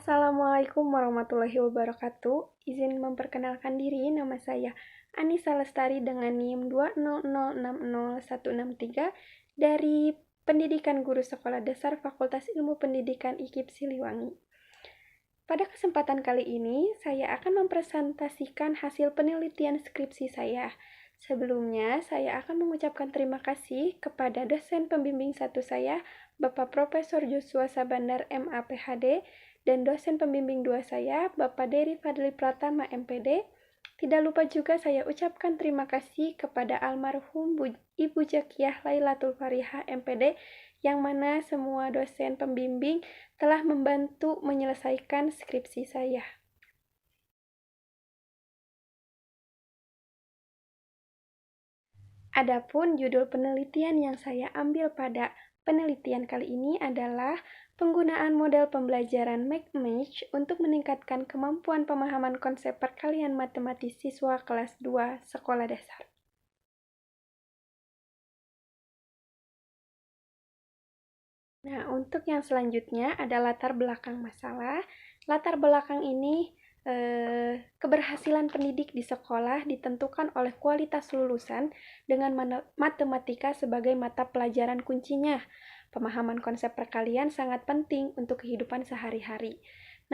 Assalamualaikum warahmatullahi wabarakatuh. Izin memperkenalkan diri, nama saya Anissa Lestari dengan NIM 200606163 dari Pendidikan Guru Sekolah Dasar Fakultas Ilmu Pendidikan IKIP Siliwangi. Pada kesempatan kali ini, saya akan mempresentasikan hasil penelitian skripsi saya. Sebelumnya, saya akan mengucapkan terima kasih kepada dosen pembimbing satu saya, Bapak Profesor Joshua Sabandar, MA PhD, dan dosen pembimbing 2 saya, Bapak Dery Fadli Pratama, MPD. Tidak lupa juga saya ucapkan terima kasih kepada almarhum Ibu Jakiyah Lailatul Fariha, MPD, yang mana semua dosen pembimbing telah membantu menyelesaikan skripsi saya. Adapun judul penelitian yang saya ambil pada penelitian kali ini adalah penggunaan model pembelajaran McMatch untuk meningkatkan kemampuan pemahaman konsep perkalian matematis siswa kelas 2 sekolah dasar. Nah, untuk yang selanjutnya ada latar belakang masalah. Latar belakang ini keberhasilan pendidik di sekolah ditentukan oleh kualitas lulusan dengan matematika sebagai mata pelajaran kuncinya. Pemahaman konsep perkalian sangat penting untuk kehidupan sehari-hari.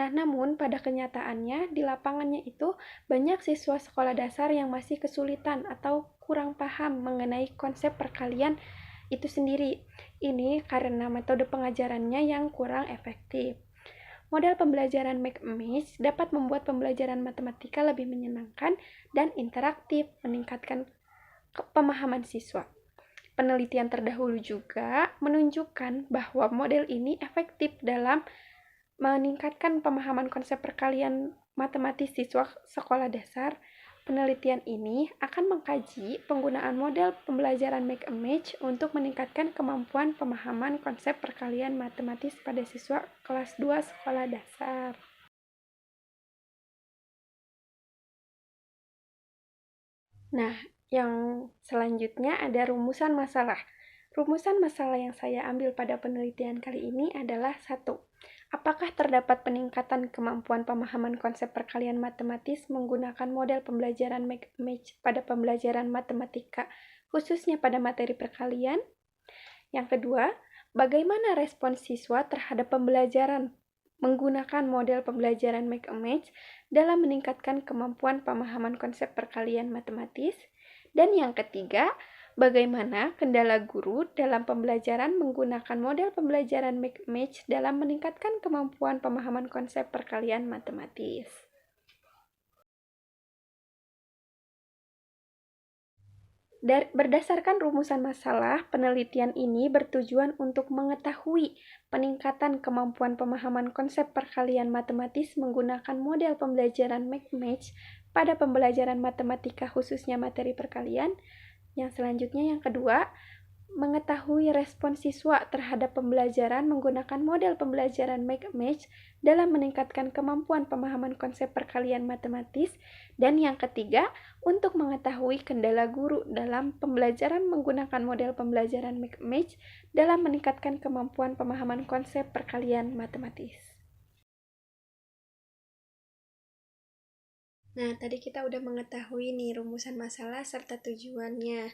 Nah, namun pada kenyataannya di lapangannya itu banyak siswa sekolah dasar yang masih kesulitan atau kurang paham mengenai konsep perkalian itu sendiri. Ini karena metode pengajarannya yang kurang efektif. Model pembelajaran McMatch dapat membuat pembelajaran matematika lebih menyenangkan dan interaktif, meningkatkan pemahaman siswa. Penelitian terdahulu juga menunjukkan bahwa model ini efektif dalam meningkatkan pemahaman konsep perkalian matematis siswa sekolah dasar. Penelitian ini akan mengkaji penggunaan model pembelajaran McMatch untuk meningkatkan kemampuan pemahaman konsep perkalian matematis pada siswa kelas 2 sekolah dasar. Nah, yang selanjutnya ada rumusan masalah. Rumusan masalah yang saya ambil pada penelitian kali ini adalah 1. Apakah terdapat peningkatan kemampuan pemahaman konsep perkalian matematis menggunakan model pembelajaran McMatch pada pembelajaran matematika, khususnya pada materi perkalian? Yang kedua, bagaimana respons siswa terhadap pembelajaran menggunakan model pembelajaran McMatch dalam meningkatkan kemampuan pemahaman konsep perkalian matematis? Dan yang ketiga, bagaimana kendala guru dalam pembelajaran menggunakan model pembelajaran McMatch dalam meningkatkan kemampuan pemahaman konsep perkalian matematis? Berdasarkan rumusan masalah, penelitian ini bertujuan untuk mengetahui peningkatan kemampuan pemahaman konsep perkalian matematis menggunakan model pembelajaran McMatch pada pembelajaran matematika khususnya materi perkalian. Yang selanjutnya yang kedua, mengetahui respons siswa terhadap pembelajaran menggunakan model pembelajaran McMatch dalam meningkatkan kemampuan pemahaman konsep perkalian matematis. Dan yang ketiga, untuk mengetahui kendala guru dalam pembelajaran menggunakan model pembelajaran McMatch dalam meningkatkan kemampuan pemahaman konsep perkalian matematis. Nah, tadi kita udah mengetahui nih rumusan masalah serta tujuannya.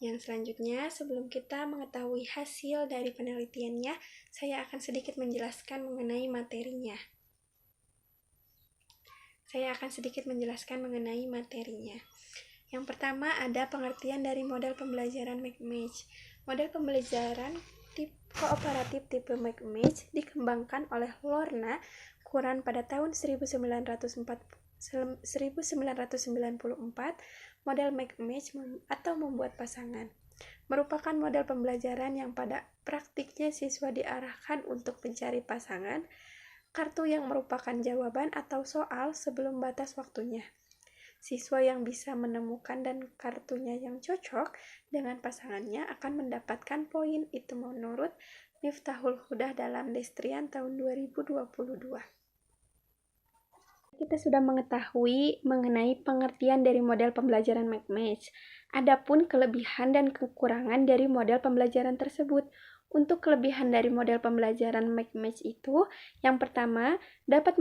Yang selanjutnya, sebelum kita mengetahui hasil dari penelitiannya, saya akan sedikit menjelaskan mengenai materinya. Yang pertama ada pengertian dari model pembelajaran McMatch. Model pembelajaran kooperatif tipe McMatch dikembangkan oleh Lorna Kuran pada tahun 1994. Model McMatch atau membuat pasangan merupakan model pembelajaran yang pada praktiknya siswa diarahkan untuk mencari pasangan, kartu yang merupakan jawaban atau soal sebelum batas waktunya. Siswa yang bisa menemukan dan kartunya yang cocok dengan pasangannya akan mendapatkan poin. Itu menurut Miftahul Hudah dalam Destrian tahun 2022. Kita sudah mengetahui mengenai pengertian dari model pembelajaran McMatch. Adapun kelebihan dan kekurangan dari model pembelajaran tersebut. Untuk kelebihan dari model pembelajaran Make-Match itu, yang pertama, dapat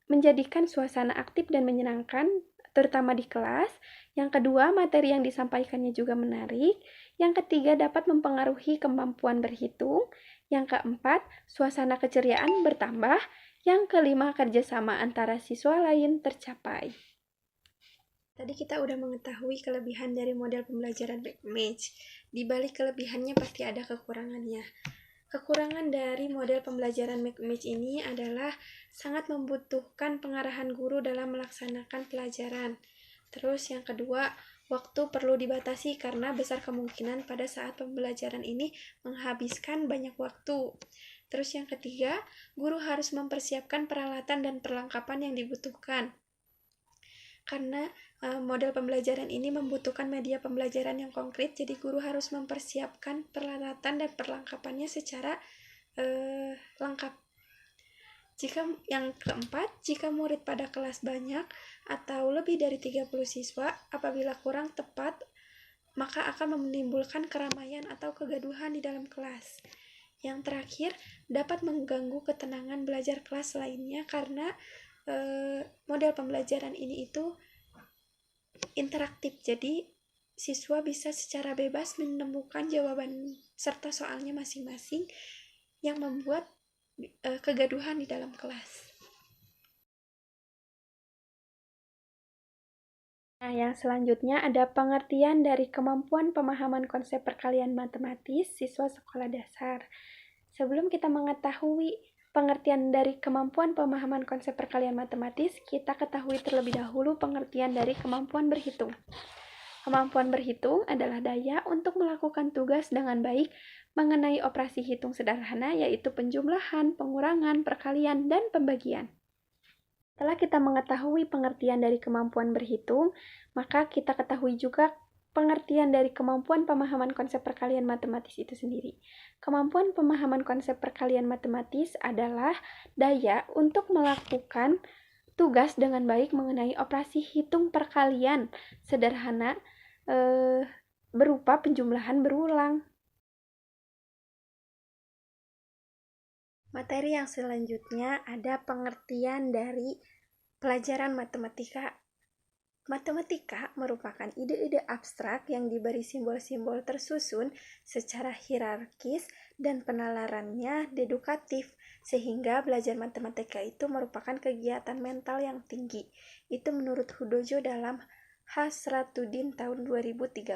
menjadikan suasana aktif dan menyenangkan, terutama di kelas. Yang kedua, materi yang disampaikannya juga menarik. Yang ketiga, dapat mempengaruhi kemampuan berhitung. Yang keempat, suasana keceriaan bertambah. Yang kelima, kerjasama antara siswa lain tercapai. Tadi kita udah mengetahui kelebihan dari model pembelajaran Make-Match. Di balik kelebihannya pasti ada kekurangannya. Kekurangan dari model pembelajaran Make-Match ini adalah sangat membutuhkan pengarahan guru dalam melaksanakan pelajaran. Terus yang kedua, waktu perlu dibatasi karena besar kemungkinan pada saat pembelajaran ini menghabiskan banyak waktu. Terus yang ketiga, guru harus mempersiapkan peralatan dan perlengkapan yang dibutuhkan. Karena model pembelajaran ini membutuhkan media pembelajaran yang konkret, jadi guru harus mempersiapkan peralatan dan perlengkapannya secara lengkap. Yang keempat, jika murid pada kelas banyak atau lebih dari 30 siswa, apabila kurang tepat, maka akan menimbulkan keramaian atau kegaduhan di dalam kelas. Yang terakhir, dapat mengganggu ketenangan belajar kelas lainnya karena model pembelajaran ini itu interaktif, jadi siswa bisa secara bebas menemukan jawaban serta soalnya masing-masing yang membuat kegaduhan di dalam kelas. Nah, yang selanjutnya ada pengertian dari kemampuan pemahaman konsep perkalian matematis siswa sekolah dasar. Sebelum kita mengetahui pengertian dari kemampuan pemahaman konsep perkalian matematis, kita ketahui terlebih dahulu pengertian dari kemampuan berhitung. Kemampuan berhitung adalah daya untuk melakukan tugas dengan baik mengenai operasi hitung sederhana, yaitu penjumlahan, pengurangan, perkalian, dan pembagian. Setelah kita mengetahui pengertian dari kemampuan berhitung, maka kita ketahui juga pengertian dari kemampuan pemahaman konsep perkalian matematis itu sendiri. Kemampuan pemahaman konsep perkalian matematis adalah daya untuk melakukan tugas dengan baik mengenai operasi hitung perkalian sederhana berupa penjumlahan berulang. Materi yang selanjutnya ada pengertian dari pelajaran matematika. Matematika merupakan ide-ide abstrak yang diberi simbol-simbol tersusun secara hierarkis dan penalarannya dedukatif, sehingga belajar matematika itu merupakan kegiatan mental yang tinggi. Itu menurut Hudojo dalam Hasratudin tahun 2013.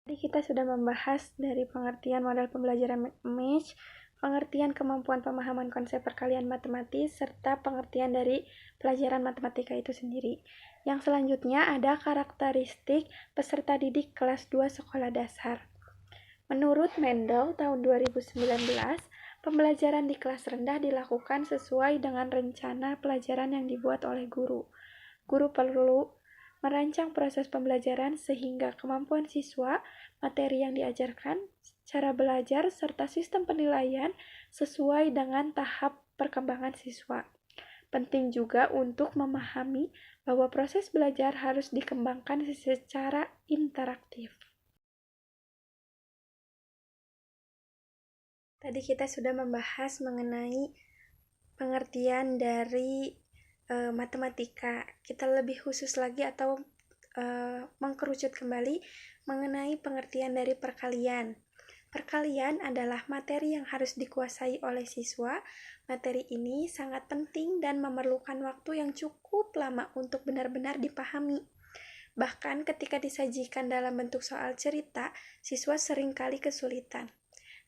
Jadi kita sudah membahas dari pengertian model pembelajaran Make-Match, pengertian kemampuan pemahaman konsep perkalian matematis, serta pengertian dari pelajaran matematika itu sendiri. Yang selanjutnya ada karakteristik peserta didik kelas 2 sekolah dasar. Menurut Mendel tahun 2019, pembelajaran di kelas rendah dilakukan sesuai dengan rencana pelajaran yang dibuat oleh guru. Guru perlu merancang proses pembelajaran sehingga kemampuan siswa, materi yang diajarkan, cara belajar, serta sistem penilaian sesuai dengan tahap perkembangan siswa. Penting juga untuk memahami bahwa proses belajar harus dikembangkan secara interaktif. Tadi kita sudah membahas mengenai pengertian dari matematika. Kita lebih khusus lagi atau mengkerucut kembali mengenai pengertian dari perkalian. Perkalian adalah materi yang harus dikuasai oleh siswa. Materi ini sangat penting dan memerlukan waktu yang cukup lama untuk benar-benar dipahami. Bahkan ketika disajikan dalam bentuk soal cerita, siswa seringkali kesulitan.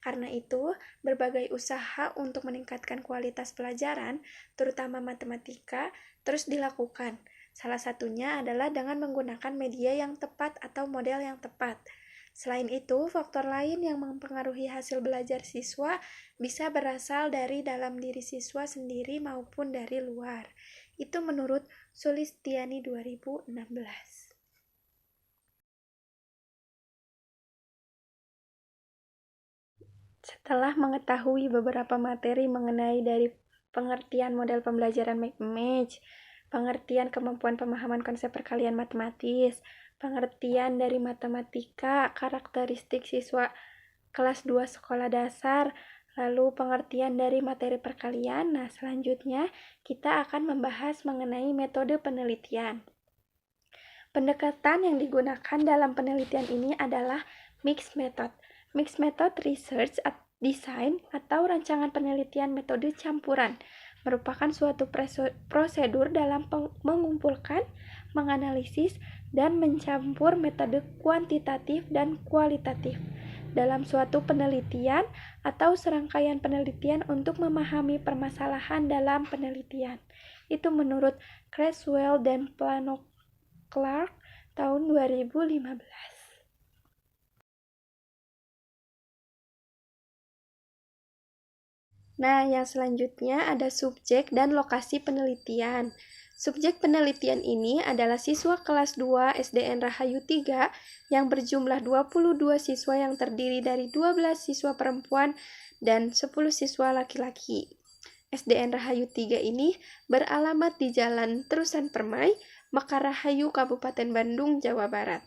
Karena itu, berbagai usaha untuk meningkatkan kualitas pelajaran, terutama matematika, terus dilakukan. Salah satunya adalah dengan menggunakan media yang tepat atau model yang tepat. Selain itu, faktor lain yang mempengaruhi hasil belajar siswa bisa berasal dari dalam diri siswa sendiri maupun dari luar. Itu menurut Sulistiani 2016. Setelah mengetahui beberapa materi mengenai dari pengertian model pembelajaran Make-Match, pengertian kemampuan pemahaman konsep perkalian matematis, pengertian dari matematika, karakteristik siswa kelas 2 sekolah dasar, lalu pengertian dari materi perkalian. Nah, selanjutnya kita akan membahas mengenai metode penelitian. Pendekatan yang digunakan dalam penelitian ini adalah mixed method. Mixed method research design atau rancangan penelitian metode campuran merupakan suatu prosedur dalam mengumpulkan, menganalisis, dan mencampur metode kuantitatif dan kualitatif dalam suatu penelitian atau serangkaian penelitian untuk memahami permasalahan dalam penelitian. Itu menurut Creswell dan Plano Clark tahun 2015. Nah, yang selanjutnya ada subjek dan lokasi penelitian. Subjek penelitian ini adalah siswa kelas 2 SDN Rahayu 3 yang berjumlah 22 siswa yang terdiri dari 12 siswa perempuan dan 10 siswa laki-laki. SDN Rahayu 3 ini beralamat di Jalan Terusan Permai, Mekar Rahayu, Kabupaten Bandung, Jawa Barat.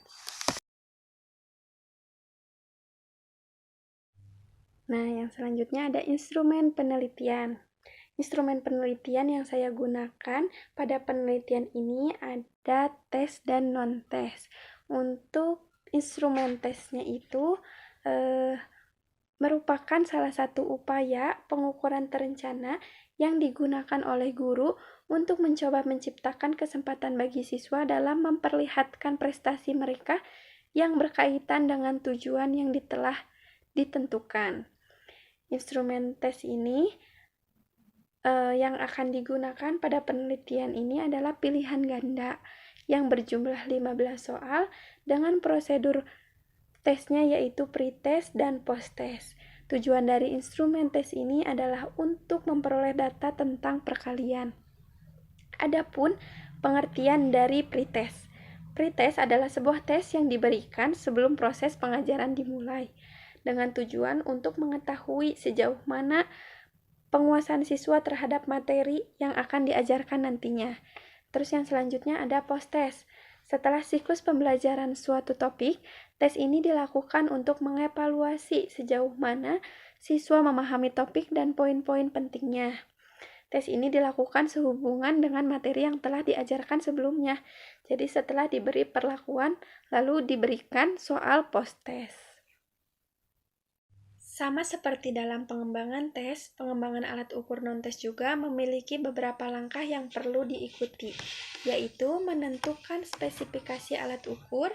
Nah, yang selanjutnya ada instrumen penelitian. Instrumen penelitian yang saya gunakan pada penelitian ini ada tes dan non-tes. Untuk instrumen tesnya itu merupakan salah satu upaya pengukuran terencana yang digunakan oleh guru untuk mencoba menciptakan kesempatan bagi siswa dalam memperlihatkan prestasi mereka yang berkaitan dengan tujuan yang telah ditentukan. Instrumen tes ini yang akan digunakan pada penelitian ini adalah pilihan ganda yang berjumlah 15 soal dengan prosedur tesnya yaitu pre-test dan post-test. Tujuan dari instrumen tes ini adalah untuk memperoleh data tentang perkalian. Adapun pengertian dari pre-test. Pre-test adalah sebuah tes yang diberikan sebelum proses pengajaran dimulai, dengan tujuan untuk mengetahui sejauh mana penguasaan siswa terhadap materi yang akan diajarkan nantinya. Terus yang selanjutnya ada post-test. Setelah siklus pembelajaran suatu topik, tes ini dilakukan untuk mengevaluasi sejauh mana siswa memahami topik dan poin-poin pentingnya. Tes ini dilakukan sehubungan dengan materi yang telah diajarkan sebelumnya. Jadi setelah diberi perlakuan, lalu diberikan soal post-test. Sama seperti dalam pengembangan tes, pengembangan alat ukur non-tes juga memiliki beberapa langkah yang perlu diikuti, yaitu menentukan spesifikasi alat ukur,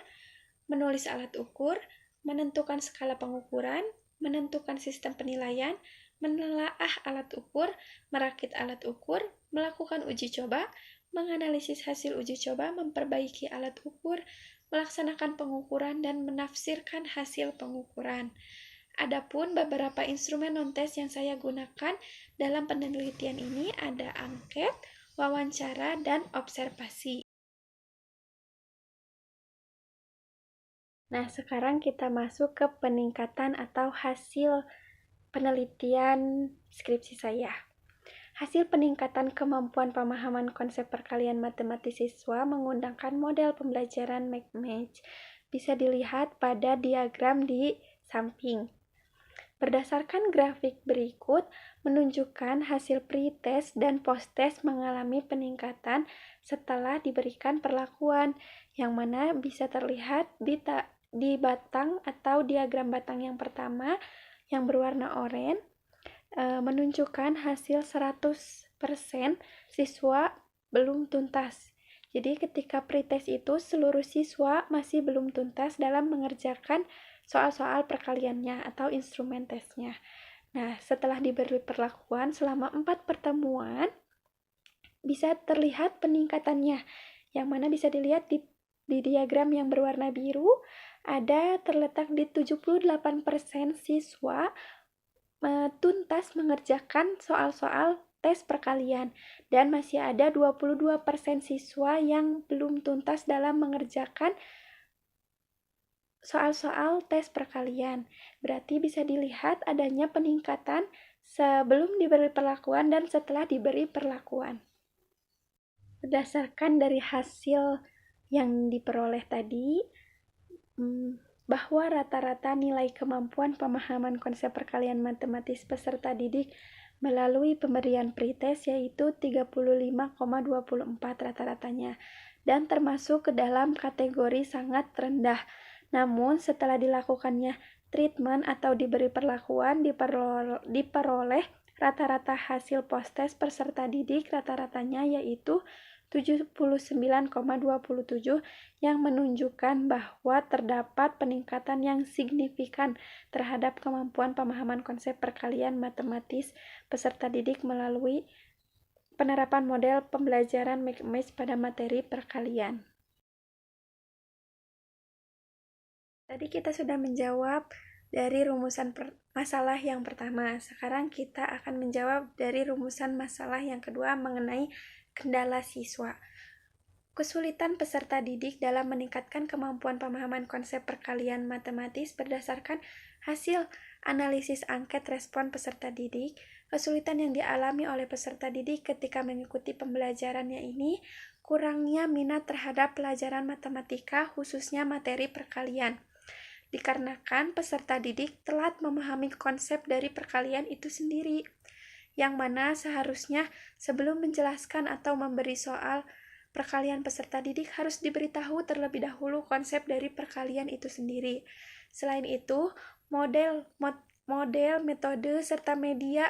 menulis alat ukur, menentukan skala pengukuran, menentukan sistem penilaian, menelaah alat ukur, merakit alat ukur, melakukan uji coba, menganalisis hasil uji coba, memperbaiki alat ukur, melaksanakan pengukuran, dan menafsirkan hasil pengukuran. Adapun beberapa instrumen non-tes yang saya gunakan dalam penelitian ini ada angket, wawancara, dan observasi. Nah, sekarang kita masuk ke peningkatan atau hasil penelitian skripsi saya. Hasil peningkatan kemampuan pemahaman konsep perkalian matematis siswa menggunakan model pembelajaran McMatch. Bisa dilihat pada diagram di samping. Berdasarkan grafik berikut, menunjukkan hasil pre-test dan post-test mengalami peningkatan setelah diberikan perlakuan, yang mana bisa terlihat di batang atau diagram batang yang pertama yang berwarna oranye, menunjukkan hasil 100% siswa belum tuntas. Jadi ketika pre-test itu seluruh siswa masih belum tuntas dalam mengerjakan soal-soal perkaliannya atau instrumen tesnya. Nah, setelah diberi perlakuan selama 4 pertemuan, bisa terlihat peningkatannya, yang mana bisa dilihat di diagram yang berwarna biru, ada terletak di 78% siswa tuntas mengerjakan soal-soal tes perkalian, dan masih ada 22% siswa yang belum tuntas dalam mengerjakan soal-soal tes perkalian. Berarti bisa dilihat adanya peningkatan sebelum diberi perlakuan dan setelah diberi perlakuan. Berdasarkan dari hasil yang diperoleh tadi, bahwa rata-rata nilai kemampuan pemahaman konsep perkalian matematis peserta didik melalui pemberian pretest yaitu 35,24 rata-ratanya, dan termasuk ke dalam kategori sangat rendah. Namun setelah dilakukannya treatment atau diberi perlakuan, diperoleh rata-rata hasil post-test peserta didik rata-ratanya yaitu 79,27 yang menunjukkan bahwa terdapat peningkatan yang signifikan terhadap kemampuan pemahaman konsep perkalian matematis peserta didik melalui penerapan model pembelajaran Make-Match pada materi perkalian. Tadi kita sudah menjawab dari rumusan masalah yang pertama. Sekarang kita akan menjawab dari rumusan masalah yang kedua mengenai kendala siswa. Kesulitan peserta didik dalam meningkatkan kemampuan pemahaman konsep perkalian matematis berdasarkan hasil analisis angket respon peserta didik. Kesulitan yang dialami oleh peserta didik ketika mengikuti pembelajarannya ini kurangnya minat terhadap pelajaran matematika, khususnya materi perkalian. Dikarenakan peserta didik telat memahami konsep dari perkalian itu sendiri, yang mana seharusnya sebelum menjelaskan atau memberi soal perkalian peserta didik harus diberitahu terlebih dahulu konsep dari perkalian itu sendiri. Selain itu, model, metode, serta media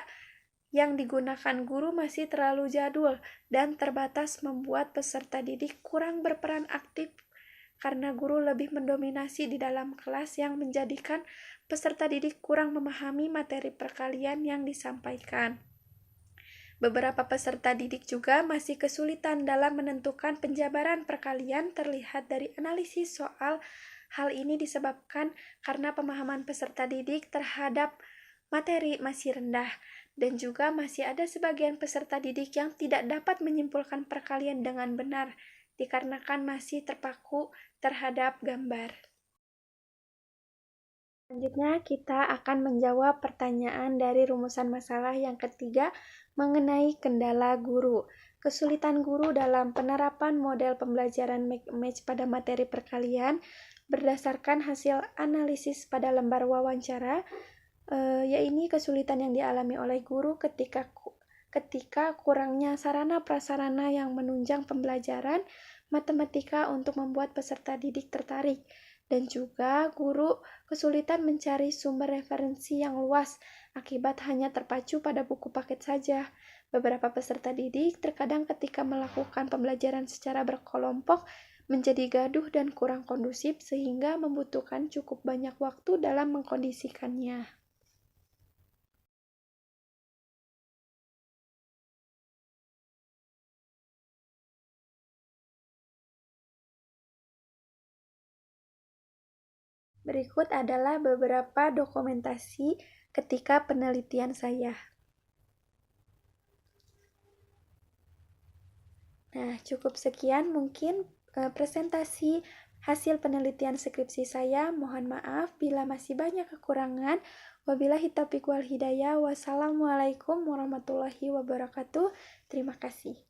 yang digunakan guru masih terlalu jadul dan terbatas membuat peserta didik kurang berperan aktif karena guru lebih mendominasi di dalam kelas yang menjadikan peserta didik kurang memahami materi perkalian yang disampaikan. Beberapa peserta didik juga masih kesulitan dalam menentukan penjabaran perkalian terlihat dari analisis soal. Hal ini disebabkan karena pemahaman peserta didik terhadap materi masih rendah, dan juga masih ada sebagian peserta didik yang tidak dapat menyimpulkan perkalian dengan benar, dikarenakan masih terpaku terhadap gambar. Selanjutnya, kita akan menjawab pertanyaan dari rumusan masalah yang ketiga mengenai kendala guru. Kesulitan guru dalam penerapan model pembelajaran Make-Match pada materi perkalian berdasarkan hasil analisis pada lembar wawancara, yaitu kesulitan yang dialami oleh guru ketika kurangnya sarana-prasarana yang menunjang pembelajaran matematika untuk membuat peserta didik tertarik. Dan juga guru kesulitan mencari sumber referensi yang luas akibat hanya terpacu pada buku paket saja. Beberapa peserta didik terkadang ketika melakukan pembelajaran secara berkelompok menjadi gaduh dan kurang kondusif sehingga membutuhkan cukup banyak waktu dalam mengkondisikannya. Berikut adalah beberapa dokumentasi ketika penelitian saya. Nah, cukup sekian mungkin presentasi hasil penelitian skripsi saya. Mohon maaf bila masih banyak kekurangan. Wabillahi taufiq wal hidayah. Wassalamualaikum warahmatullahi wabarakatuh. Terima kasih.